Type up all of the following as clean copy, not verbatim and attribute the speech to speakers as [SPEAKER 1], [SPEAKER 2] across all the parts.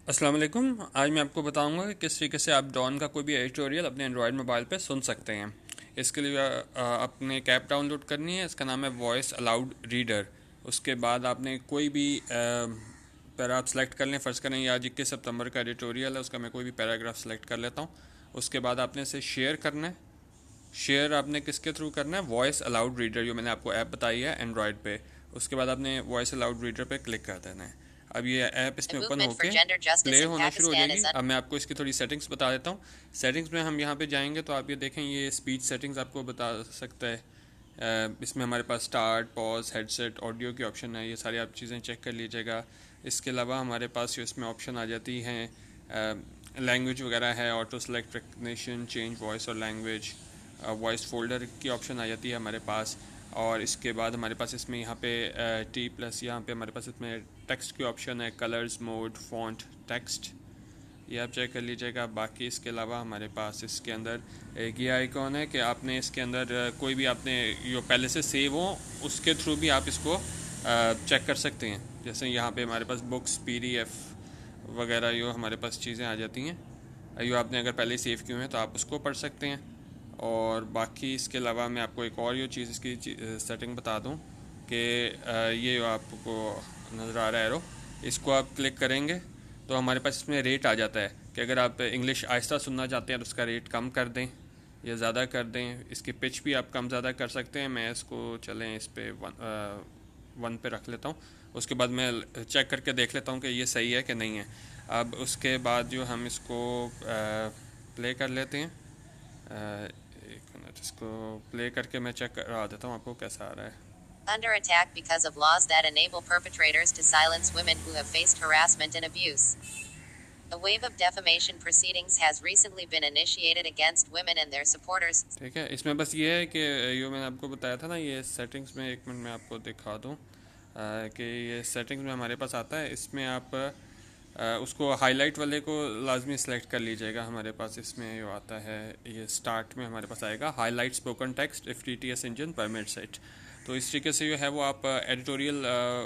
[SPEAKER 1] अस्सलाम वालेकुम। आज मैं आपको बताऊंगा कि किस तरीके से आप डॉन का कोई भी एडिटोरियल अपने एंड्रॉयड मोबाइल पे सुन सकते हैं। इसके लिए आपने एक ऐप डाउनलोड करनी है। इसका नाम है वॉइस अलाउड रीडर। उसके बाद आपने कोई भी पैरा आप सेलेक्ट कर लें। फ़र्ज़ करें ये आज 21 सितंबर का एडिटोरियल है, उसका मैं कोई भी पैराग्राफ सेलेक्ट कर लेता हूँ। उसके बाद आपने इसे शेयर करना है। शेयर आपने किसके थ्रू करना है? वॉइस अलाउड रीडर, जो मैंने आपको ऐप बताई है एंड्रॉयड पे। उसके बाद आपने वॉइस अलाउड रीडर पे क्लिक कर देना है। अब ये ऐप इसमें ओपन होके प्ले होना शुरू हो जाएगी। अब मैं आपको इसकी थोड़ी सेटिंग्स बता देता हूँ। सेटिंग्स में हम यहाँ पे जाएंगे तो आप ये देखें, ये स्पीच सेटिंग्स आपको बता सकता है। इसमें हमारे पास स्टार्ट, पॉज, हेडसेट, ऑडियो की ऑप्शन है। ये सारी आप चीज़ें चेक कर लीजिएगा। इसके अलावा हमारे पास जो इसमें ऑप्शन आ जाती हैं, लैंग्वेज वगैरह है, auto select recognition, change voice और लैंग्वेज, वॉइस फोल्डर की ऑप्शन आ जाती है हमारे पास। और इसके बाद हमारे पास इसमें यहाँ पे टी प्लस, यहाँ पे हमारे पास इसमें टेक्स्ट की ऑप्शन है, कलर्स, मोड, फॉन्ट, टेक्स्ट, ये आप चेक कर लीजिएगा। बाकी इसके अलावा हमारे पास इसके अंदर एक ये आइकॉन है कि आपने इसके अंदर कोई भी आपने जो पहले से सेव हो उसके थ्रू भी आप इसको चेक कर सकते हैं। जैसे यहाँ पे हमारे पास बुक्स, PDF वगैरह यो हमारे पास चीज़ें आ जाती हैं। यो आपने अगर पहले सेव किए हैं तो आप उसको पढ़ सकते हैं। और बाकी इसके अलावा मैं आपको एक और ये चीज़ इसकी सेटिंग बता दूं कि ये आपको नज़र आ रहा है एरो, इसको आप क्लिक करेंगे तो हमारे पास इसमें रेट आ जाता है कि अगर आप इंग्लिश आहिस्ता सुनना चाहते हैं तो उसका रेट कम कर दें या ज़्यादा कर दें। इसकी पिच भी आप कम ज़्यादा कर सकते हैं। मैं इसको चलें इस पर वन पे रख लेता हूँ। उसके बाद मैं चेक करके देख लेता हूँ कि ये सही है कि नहीं है। अब उसके बाद जो हम इसको प्ले कर लेते हैं। एक मिनट, इसको प्ले करके मैं चेक करा देता हूँ आपको कैसा आ रहा है।
[SPEAKER 2] Under attack because of laws that enable perpetrators to silence women who have faced harassment and abuse. A wave of defamation proceedings has recently been initiated against women and their supporters.
[SPEAKER 1] ठीक है, इसमें बस ये है कि ये मैंने आपको बताया था ना, ये सेटिंग्स में एक मिनट में आपको दिखा दूँ कि ये सेटिंग्स में हमारे पास आता है। इसमें आप उसको हाईलाइट वाले को लाजमी सेलेक्ट कर लीजिएगा। हमारे पास इसमें जो आता है, ये स्टार्ट में हमारे पास आएगा highlight spoken text if TTS engine permits it. तो इस तरीके से जो है वो आप एडिटोरियल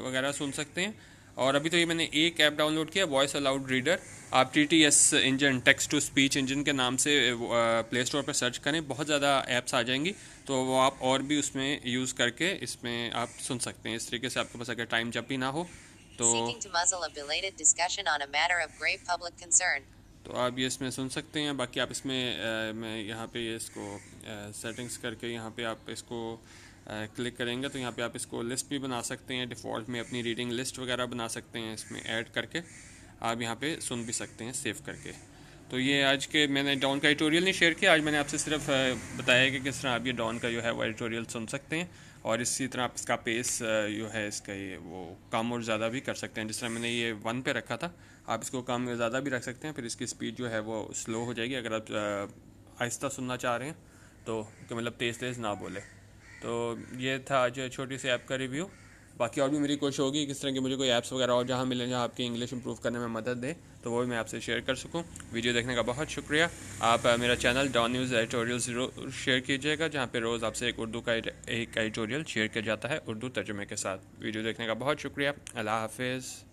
[SPEAKER 1] वगैरह सुन सकते हैं। और अभी तो ये मैंने एक ऐप डाउनलोड किया, वॉइस अलाउड रीडर। आप TTS engine, text to speech engine के नाम से प्ले स्टोर पर सर्च करें, बहुत ज़्यादा ऐप्स आ जाएंगी। तो वो आप और भी उसमें यूज़ करके इसमें आप सुन सकते हैं। इस तरीके से आपके पास अगर टाइम जब भी ना हो तो आप ये इसमें सुन सकते हैं। बाकी आप इसमें मैं यहाँ पे ये इसको सेटिंग्स करके यहाँ पे आप इसको क्लिक करेंगे तो यहाँ पे आप इसको लिस्ट भी बना सकते हैं। डिफ़ॉल्ट में अपनी रीडिंग लिस्ट वगैरह बना सकते हैं, इसमें ऐड करके आप यहाँ पे सुन भी सकते हैं सेव करके। तो ये आज के मैंने डॉन का एडिटोरियल नहीं शेयर किया, आज मैंने आपसे सिर्फ बताया कि किस तरह आप ये डॉन का जो है वो एडिटोरियल सुन सकते हैं। और इसी तरह आप इसका पेस जो है इसका ये वो कम और ज़्यादा भी कर सकते हैं। जिस तरह मैंने ये 1 पे रखा था, आप इसको कम या ज़्यादा भी रख सकते हैं। फिर इसकी स्पीड जो है वो स्लो हो जाएगी अगर आप आहिस्ता सुनना चाह रहे हैं तो, कि मतलब तेज़ तेज़ ना बोले। तो ये था आज छोटी सी ऐप का रिव्यू। बाकी और भी मेरी कोशिश होगी किस तरह की मुझे कोई ऐप्स वगैरह और जहाँ मिले जहाँ आपकी इंग्लिश इंप्रूव करने में मदद दे तो वो भी मैं आपसे शेयर कर सकूँ। वीडियो देखने का बहुत शुक्रिया। आप मेरा चैनल डॉन न्यूज़ एडिटोरियल ज़रूर शेयर कीजिएगा, जहाँ पे रोज़ आपसे एक उर्दू का एक एडिटोरियल शेयर किया जाता है उर्दू तर्जुमे के साथ। वीडियो देखने का बहुत शुक्रिया। अल्लाह हाफिज़।